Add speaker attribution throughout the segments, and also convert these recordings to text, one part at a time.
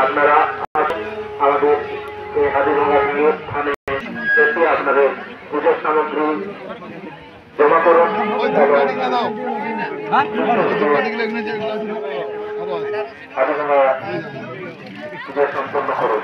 Speaker 1: আপনারা আমাদের এই হাজিরভাঙা স্থানে এসে আপনাদের পুজোর সামগ্রী জমা করুন হাজিরভাঙা পুজো সম্পন্ন করুন।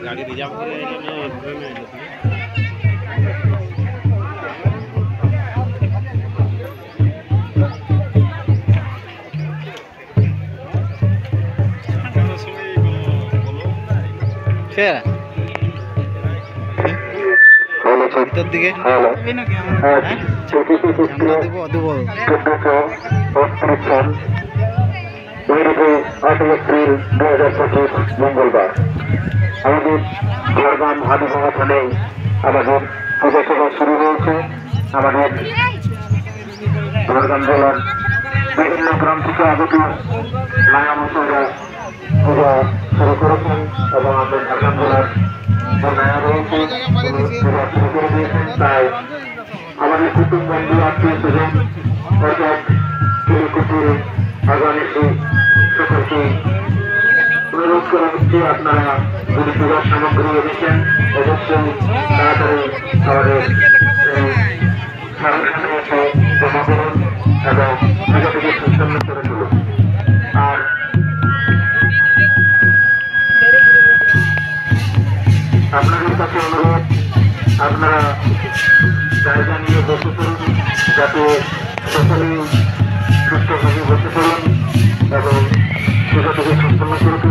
Speaker 2: गाड़ी रिजर्व करे ভিতর দিকে
Speaker 1: মঙ্গলবার আমাদের ঝাড়গ্রাম হাতিভাঙা থানায় আমাদের পূজা সভা শুরু হয়েছে। আমাদের ঝাড়গ্রাম জেলার বিভিন্ন গ্রাম থেকে আগত মায়া মশাইরা পূজা শুরু করেছেন এবং আমাদের ঝাড়গ্রাম জেলার মায়া রয়েছে পূজা শুরু করে দিয়েছেন। তাই আমাদের কুটুম বন্ধু আত্মীয় স্বজন অর্থাৎ কুকুর আগামী সকলকে অনুরোধ করা হচ্ছে আপনারা যদি পূজার সামগ্রী এনেছেন অবশ্যই তাড়াতাড়ি আমাদের সামনে এসে জমা করুন এবং পূজাটিকে সম্পন্ন করে তুলুন। আর আপনাদের কাছে অনুরোধ আপনারা জায়গা নিয়ে বসে পড়ুন যাতে সকলেই সুস্থভাবে বসে পড়ুন এবং পূজাটিকে সম্পন্ন করে